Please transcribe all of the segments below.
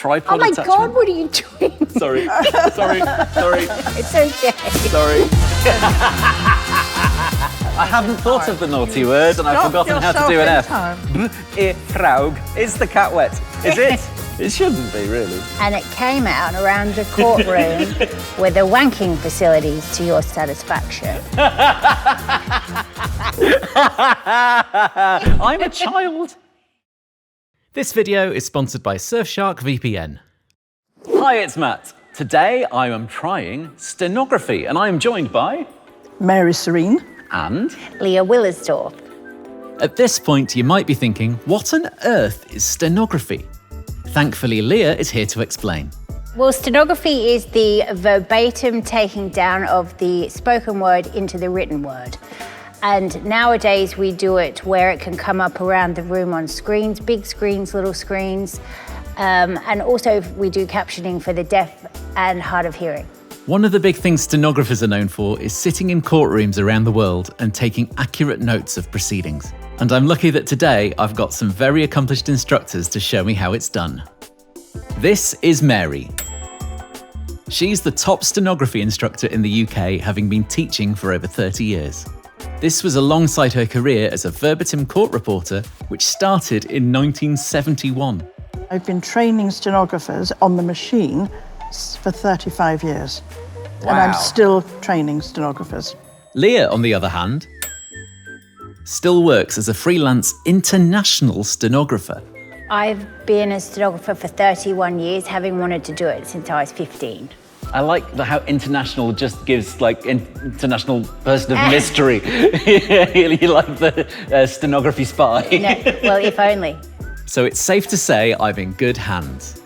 tripod Oh my attachment. God, what are you doing? Sorry. It's okay. Sorry. I haven't thought of the naughty word and I've forgotten how to do an F. Fraug. Is the cat wet? Is it? It shouldn't be, really. And it came out around the courtroom with the wanking facilities to your satisfaction. I'm a child. This video is sponsored by Surfshark VPN. Hi, it's Matt. Today I am trying stenography and I am joined by... Mary Serene. And... Leah Willersdorf. At this point, you might be thinking, what on earth is stenography? Thankfully, Leah is here to explain. Well, stenography is the verbatim taking down of the spoken word into the written word. And nowadays we do it where it can come up around the room on screens, big screens, little screens. And also we do captioning for the deaf and hard of hearing. One of the big things stenographers are known for is sitting in courtrooms around the world and taking accurate notes of proceedings. And I'm lucky that today I've got some very accomplished instructors to show me how it's done. This is Mary. She's the top stenography instructor in the UK, having been teaching for over 30 years. This was alongside her career as a verbatim court reporter, which started in 1971. I've been training stenographers on the machine for 35 years. Wow. And I'm still training stenographers. Leah, on the other hand, still works as a freelance international stenographer. I've been a stenographer for 31 years, having wanted to do it since I was 15. I like how international just gives, like, international person of mystery. You like the stenography spy. No, well, if only. So it's safe to say I'm in good hands.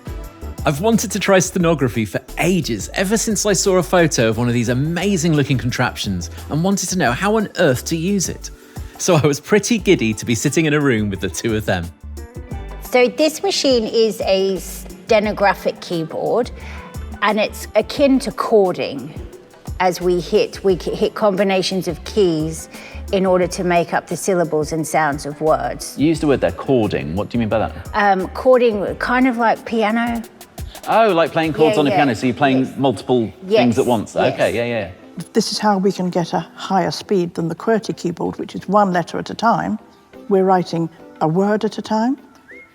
I've wanted to try stenography for ages, ever since I saw a photo of one of these amazing looking contraptions and wanted to know how on earth to use it. So I was pretty giddy to be sitting in a room with the two of them. So this machine is a stenographic keyboard, and it's akin to chording. As we hit combinations of keys in order to make up the syllables and sounds of words. You used the word there, chording. What do you mean by that? Chording, kind of like piano. Oh, like playing chords Yeah, on a yeah. piano, so you're playing multiple things at once. Yes. Okay, yeah. This is how we can get a higher speed than the QWERTY keyboard, which is one letter at a time. We're writing a word at a time,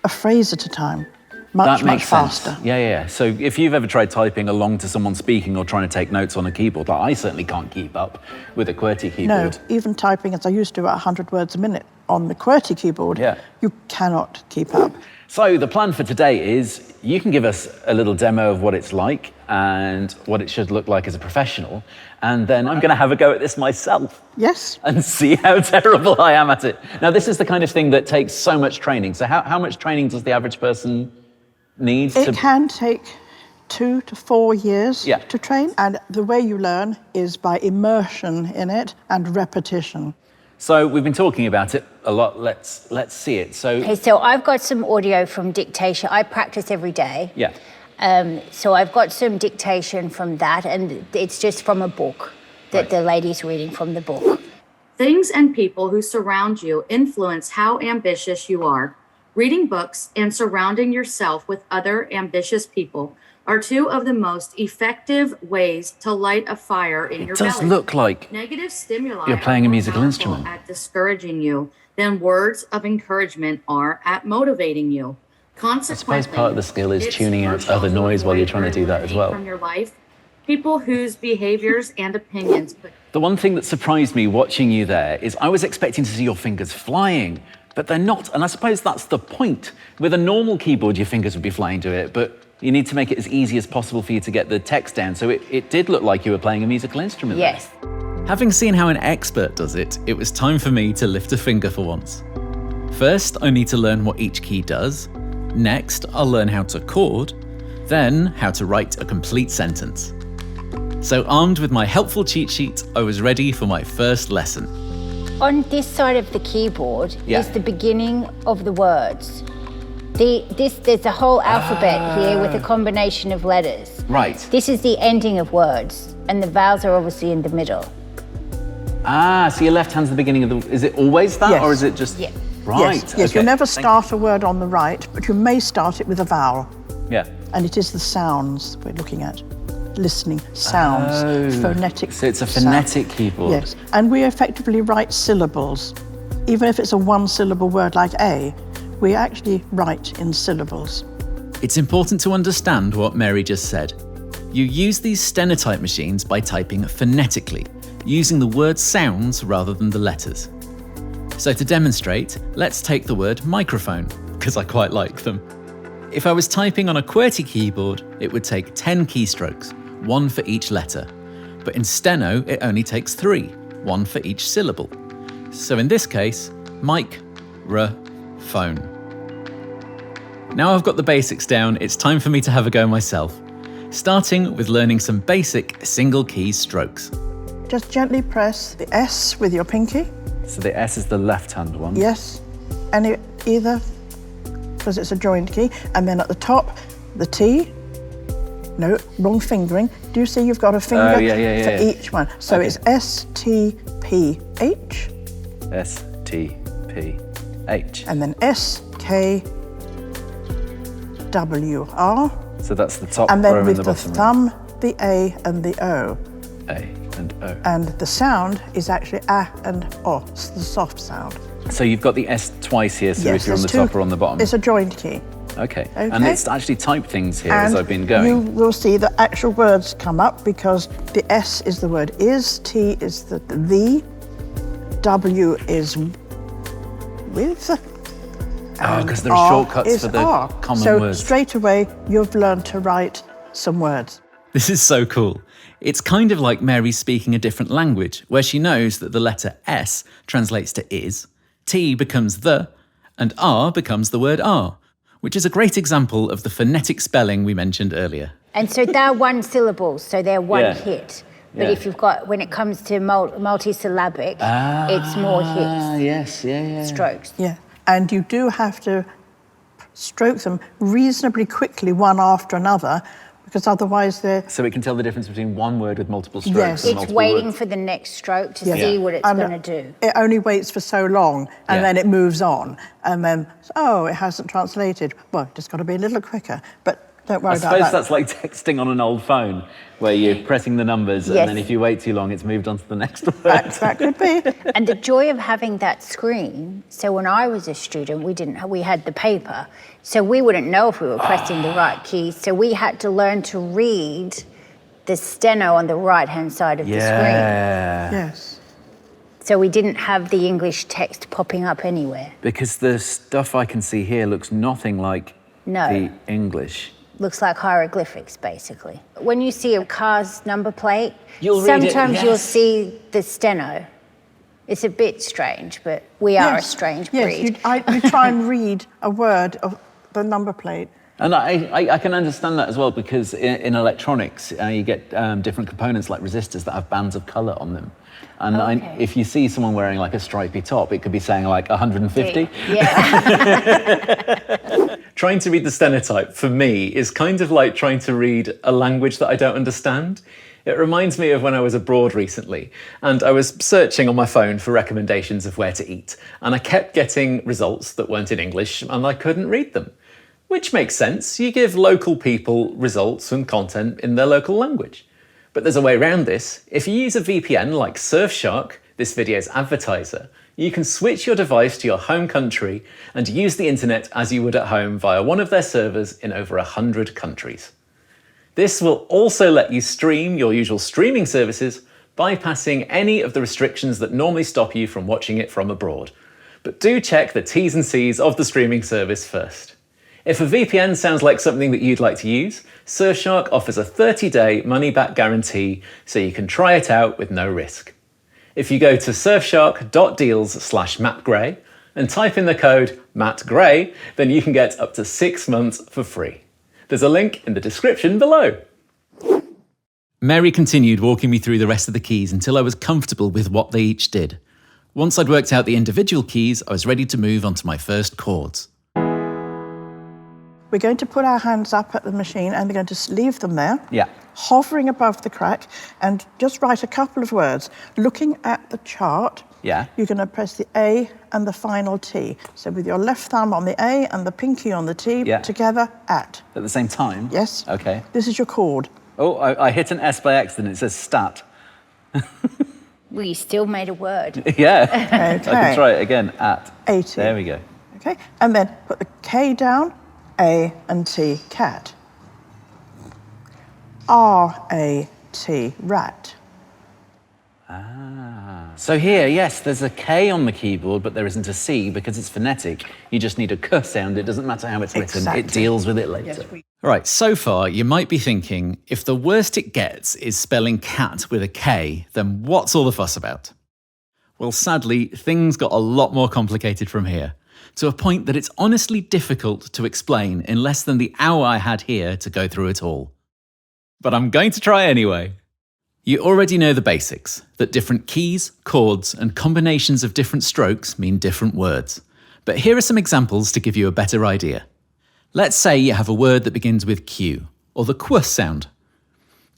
a phrase at a time. Much faster. Sense. Yeah. So if you've ever tried typing along to someone speaking or trying to take notes on a keyboard, like I certainly can't keep up with a QWERTY keyboard. No, even typing as I used to at 100 words a minute on the QWERTY keyboard, you cannot keep up. So the plan for today is you can give us a little demo of what it's like and what it should look like as a professional, and then I'm going to have a go at this myself. Yes. And see how terrible I am at it. Now, this is the kind of thing that takes so much training. So how much training does the average person need? It can take 2 to 4 years to train, and the way you learn is by immersion in it and repetition. So we've been talking about it a lot. Let's see it. Okay, so I've got some audio from dictation. I practice every day. Yeah. So I've got some dictation from that, and it's just from a book that the lady's reading from the book. Things and people who surround you influence how ambitious you are. Reading books and surrounding yourself with other ambitious people are two of the most effective ways to light a fire in your belly. It does look like negative stimuli you're playing a are musical more instrument. powerful at discouraging you than words of encouragement are at motivating you. Consequently, I suppose part of the skill is it's tuning out crucial other to noise while you're avoid trying to do that as well. From your life, people whose behaviors and opinions. The one thing that surprised me watching you there is I was expecting to see your fingers flying, but they're not. And I suppose that's the point. With a normal keyboard, your fingers would be flying to it, but you need to make it as easy as possible for you to get the text down. So it did look like you were playing a musical instrument. Yes. Having seen how an expert does it, it was time for me to lift a finger for once. First, I need to learn what each key does. Next, I'll learn how to chord. Then, how to write a complete sentence. So armed with my helpful cheat sheet, I was ready for my first lesson. On this side of the keyboard is the beginning of the words. There's a whole alphabet here with a combination of letters. Right. This is the ending of words, and the vowels are obviously in the middle. So your left hand's the beginning of the... Is it always that, Yes. or is it just... Yeah. Right. Yes, okay. you never start a word on the right, but you may start it with a vowel. Yeah. And it is the sounds we're looking at. Listening, sounds, phonetic So it's a sound. phonetic keyboard. Yes, and we effectively write syllables. Even if it's a one-syllable word like A, we actually write in syllables. It's important to understand what Mary just said. You use these stenotype machines by typing phonetically, using the word sounds rather than the letters. So to demonstrate, let's take the word microphone, because I quite like them. If I was typing on a QWERTY keyboard, it would take 10 keystrokes, 1 for each letter. But in steno, it only takes 3, 1 for each syllable. So in this case, mic-ra-phone. Now I've got the basics down, it's time for me to have a go myself. Starting with learning some basic single key strokes. Just gently press the S with your pinky. So the S is the left-hand one. Yes, and either, because it's a joined key, and then at the top, the T. No, wrong fingering. Do you see you've got a finger for each one? So it's S-T-P-H. S-T-P-H. And then S-K-W-R. So that's the top And row then and with the the bottom row. thumb, the A and the O. A and O. And the sound is actually A and O. It's the soft sound. So you've got the S twice here, so if you're on the there's top or on the bottom. It's a joined key. Okay. And it's actually typed things here And as I've been going. you will see the actual words come up because the S is the word is, T is the W is with, because there are R shortcuts is for the R. common so words. straight away, you've learned to write some words. This is so cool. It's kind of like Mary speaking a different language, where she knows that the letter S translates to is, T becomes the, and R becomes the word are, which is a great example of the phonetic spelling we mentioned earlier. And so they're one syllables, so they're one Yeah. hit. But Yeah. if you've got, when it comes to multisyllabic, it's more hits, Yes, strokes. Yeah, and you do have to stroke them reasonably quickly, one after another, because otherwise they're... So it can tell the difference between one word with multiple strokes Yes. and It's multiple waiting words. for the next stroke to Yeah. see what it's And going to do. It only waits for so long, and Yeah. then it moves on. And then, oh, it hasn't translated. Well, just got to be a little quicker. But don't worry I about suppose that. that's like texting on an old phone, where you're pressing the numbers, Yes. and then if you wait too long, it's moved on to the next word. That could be. And the joy of having that screen, so when I was a student, we had the paper, so we wouldn't know if we were pressing the right keys, so we had to learn to read the steno on the right-hand side of the screen. Yes. So we didn't have the English text popping up anywhere. Because the stuff I can see here looks nothing like No. the English. Looks like hieroglyphics, basically. When you see a car's number plate, You'll read it, sometimes you'll yes. see the steno. It's a bit strange, but we are a Yes. strange breed. Yes, you try and read a word of the number plate. And I can understand that as well, because in electronics, you get different components like resistors that have bands of colour on them. And Okay. if you see someone wearing like a stripy top, it could be saying like 150. Yeah. Trying to read the stenotype, for me, is kind of like trying to read a language that I don't understand. It reminds me of when I was abroad recently, and I was searching on my phone for recommendations of where to eat, and I kept getting results that weren't in English, and I couldn't read them. Which makes sense. You give local people results and content in their local language. But there's a way around this. If you use a VPN like Surfshark, this video's advertiser, you can switch your device to your home country and use the internet as you would at home via one of their servers in over 100 countries. This will also let you stream your usual streaming services, bypassing any of the restrictions that normally stop you from watching it from abroad. But do check the T's and C's of the streaming service first. If a VPN sounds like something that you'd like to use, Surfshark offers a 30-day money-back guarantee, so you can try it out with no risk. If you go to surfshark.deals/mattgray and type in the code MattGray, then you can get up to 6 months for free. There's a link in the description below. Mary continued walking me through the rest of the keys until I was comfortable with what they each did. Once I'd worked out the individual keys, I was ready to move on to my first chords. We're going to put our hands up at the machine and we're going to leave them there. Yeah. hovering above the crack, and just write a couple of words. Looking at the chart, Yeah. you're going to press the A and the final T. So with your left thumb on the A and the pinky on the T, Yeah. together, at. At the same time? Yes. Okay. This is your chord. Oh, I hit an S by accident. It says stat. Well, you still made a word. Yeah. Okay. I can try it again. At. 80. There we go. Okay, and then put the K down, A and T, cat. R-A-T, rat. So here, yes, there's a K on the keyboard, but there isn't a C because it's phonetic. You just need a K sound. It doesn't matter how it's written. Exactly. It deals with it later. Right, so far you might be thinking, if the worst it gets is spelling cat with a K, then what's all the fuss about? Well, sadly, things got a lot more complicated from here, to a point that it's honestly difficult to explain in less than the hour I had here to go through it all. But I'm going to try anyway. You already know the basics, that different keys, chords, and combinations of different strokes mean different words. But here are some examples to give you a better idea. Let's say you have a word that begins with Q, or the Q sound.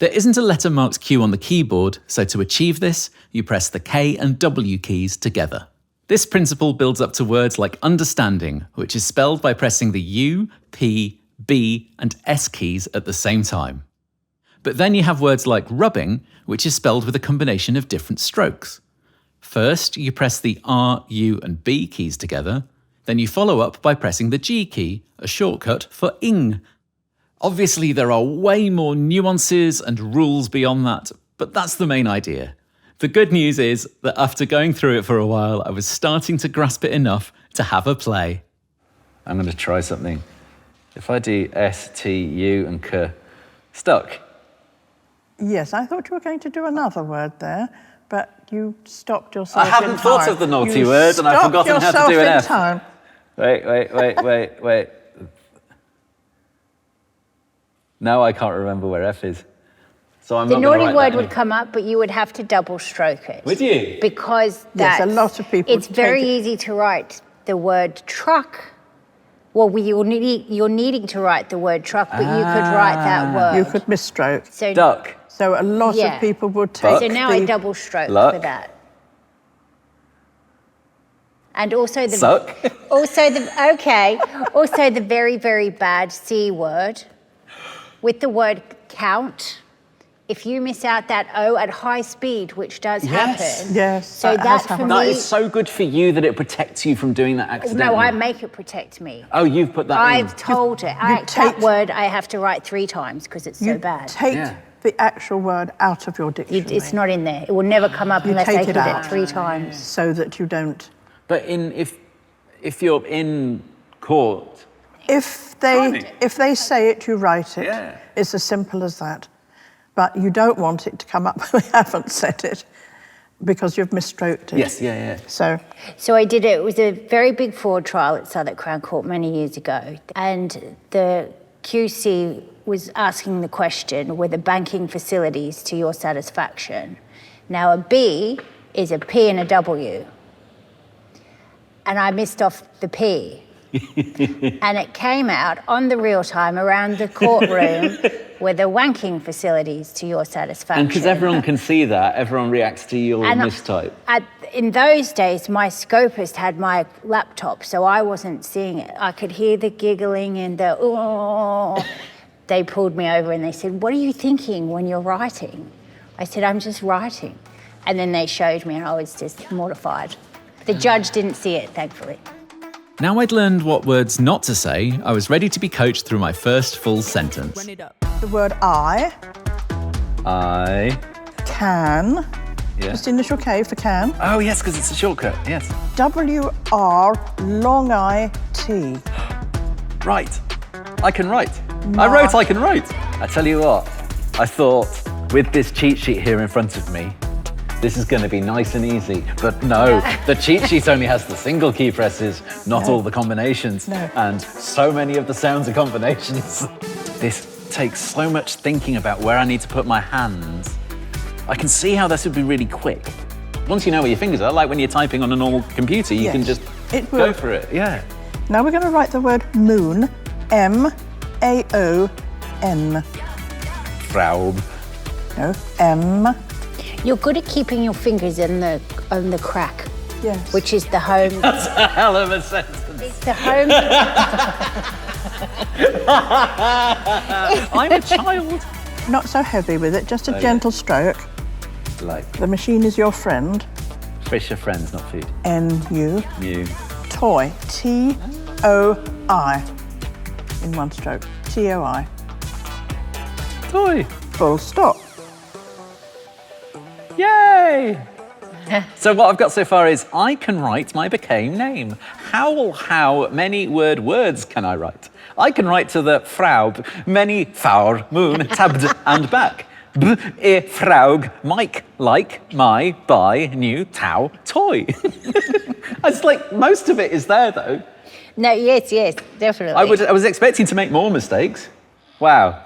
There isn't a letter marked Q on the keyboard, so to achieve this, you press the K and W keys together. This principle builds up to words like understanding, which is spelled by pressing the U, P, B, and S keys at the same time. But then you have words like rubbing, which is spelled with a combination of different strokes. First, you press the R, U, and B keys together. Then you follow up by pressing the G key, a shortcut for ing. Obviously, there are way more nuances and rules beyond that, but that's the main idea. The good news is that after going through it for a while, I was starting to grasp it enough to have a play. I'm going to try something. If I do S, T, U, and K, stuck. Yes, I thought you were going to do another word there, but you stopped yourself I haven't in thought time. of the naughty You word, and I've stopped forgotten how to yourself do an in F. time. Wait. Now I can't remember where F is. So I'm The not gonna naughty write word that would in. come up, but you would have to double stroke it. Would you? Because Yes, that's... a lot of people It's very take it- easy to write the word truck. Well, you're needing to write the word truck, but you could write that word. You could misstroke. So, Duck. So a lot Yeah. of people would take so now I the- double stroke Luck. for that. And also the... Suck. Also the very, very bad C word with the word count. If you miss out that O at high speed, which does Yes. happen. Yes, So that has that for happened. That me... is so good for you that it protects you from doing that accidentally. No, I make it protect me. Oh, you've put that in. I've told it. That take- word I have to write 3 times because it's so You bad. take Yeah. the actual word out of your dictionary It's not in there. It will never come up You unless I take hit it it out. 3 times. so that you don't. But if you're in court, If Funny. they say it, you write it. Yeah. It's as simple as that. But you don't want it to come up when they haven't said it because you've misstroked it. yes, yeah. So So I did it. It was a very big fraud trial at Southwark Crown Court many years ago. And the QC was asking the question, were the banking facilities to your satisfaction? Now, a B is a P and a W. And I missed off the P. And it came out on the real time around the courtroom were the wanking facilities to your satisfaction. And because everyone can see that, everyone reacts to your And mistype. in those days, my scopist had my laptop, so I wasn't seeing it. I could hear the giggling and the, oh. They pulled me over and they said, what are you thinking when you're writing? I said, I'm just writing. And then they showed me and I was just mortified. The judge didn't see it, thankfully. Now I'd learned what words not to say, I was ready to be coached through my first full sentence. the word I, can, Yeah. just initial K for can, Oh, yes, because it's a shortcut. Yes. W-R, long I-T. Right. I can write. I wrote I can write. I tell you what, I thought with this cheat sheet here in front of me, this is going to be nice and easy. But no, the cheat sheet only has the single key presses, not all the combinations. No. And so many of the sounds are combinations. This takes so much thinking about where I need to put my hands. I can see how this would be really quick. Once you know where your fingers are, like when you're typing on a normal computer, you can Yes. just It go will. for it. Yeah. Now we're going to write the word moon, M-A-O-N. Fraub. No, M. You're good at keeping your fingers on the crack, Yes. which is the home. That's a hell of a sentence. It's the home. I'm a child. Not so heavy with it, just a gentle stroke. Like The machine is your friend. fish are friends, not food. N-U. You. Toy. T-O-I. In one stroke. T-O-I. Toy. Full stop. Yay! So what I've got so far is I can write my became name. How many words can I write? I can write to the Fraub, many Faur, moon, tabd and back. Fraug, Mike, like, my, buy, new, tau, toy. It's like most of it is there though. No, yes, definitely. I was expecting to make more mistakes. Wow.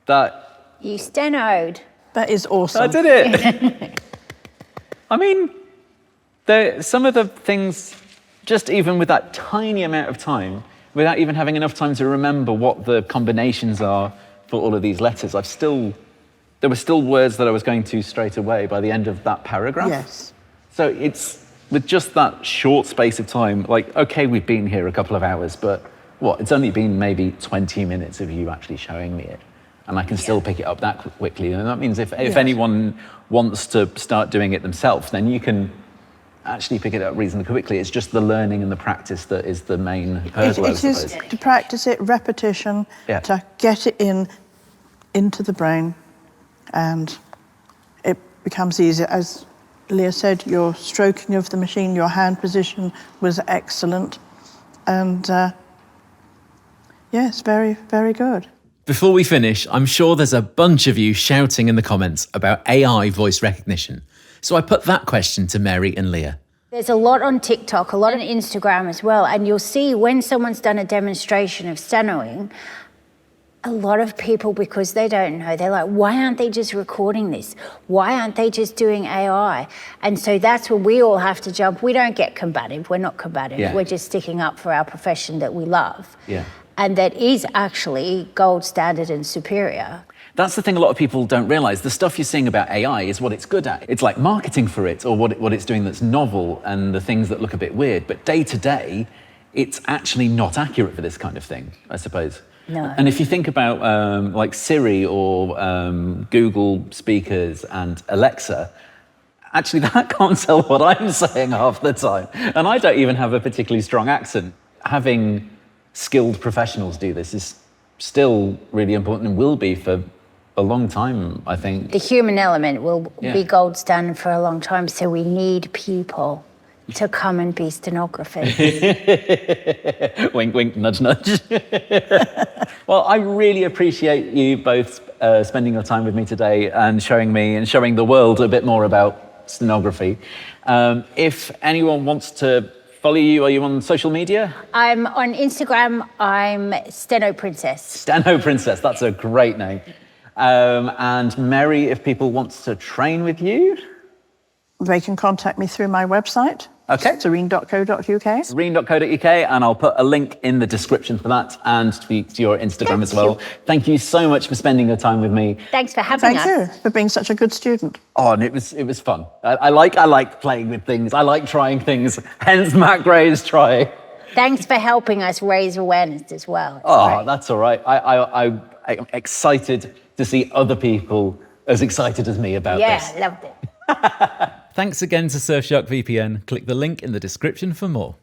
You stenoed. That is awesome. I did it. I mean, some of the things, just even with that tiny amount of time, without even having enough time to remember what the combinations are for all of these letters, there were still words that I was going to straight away by the end of that paragraph. Yes. So it's with just that short space of time, like, okay, we've been here a couple of hours, but it's only been maybe 20 minutes of you actually showing me it. And I can still pick it up that quickly. And that means if anyone wants to start doing it themselves, then you can actually pick it up reasonably quickly. It's just the learning and the practice that is the main hurdle, I It is suppose. to practice it, repetition, to get it into the brain, and it becomes easier. As Leah said, your stroking of the machine, your hand position was excellent. And yes, very, very good. Before we finish, I'm sure there's a bunch of you shouting in the comments about AI voice recognition. So I put that question to Mary and Leah. There's a lot on TikTok, a lot on Instagram as well, and you'll see when someone's done a demonstration of stenoing, a lot of people, because they don't know, they're like, why aren't they just recording this? Why aren't they just doing AI? And so that's where we all have to jump. We don't get combative. We're not combative. Yeah. We're just sticking up for our profession that we love. Yeah. And that is actually gold standard and superior. That's the thing a lot of people don't realize. The stuff you're seeing about AI is what it's good at. It's like marketing for it, or what it's doing that's novel, and the things that look a bit weird. But day to day, it's actually not accurate for this kind of thing, I suppose. No. And if you think about like Siri or Google speakers and Alexa, actually that can't tell what I'm saying half the time. And I don't even have a particularly strong accent. Having skilled professionals do this is still really important and will be for a long time, I think. The human element will be gold standard for a long time, so we need people to come and be stenographers. Wink, wink, nudge, nudge. Well, I really appreciate you both spending your time with me today and showing me and showing the world a bit more about stenography. If anyone wants to follow you, are you on social media? I'm on Instagram, I'm Steno Princess. Steno Princess, that's a great name. And Mary, if people want to train with you? They can contact me through my website. Okay. Serene.co.uk. Serene.co.uk, and I'll put a link in the description for that and to your Instagram as well. Thank you so much for spending your time with me. Thanks for having us. Thank you for being such a good student. Oh, and it was fun. I like playing with things. I like trying things. Hence Matt Gray's try. Thanks for helping us raise awareness as well. Oh, that's all right. I'm excited to see other people as excited as me about this. Yeah, loved it. Thanks again to Surfshark VPN. Click the link in the description for more.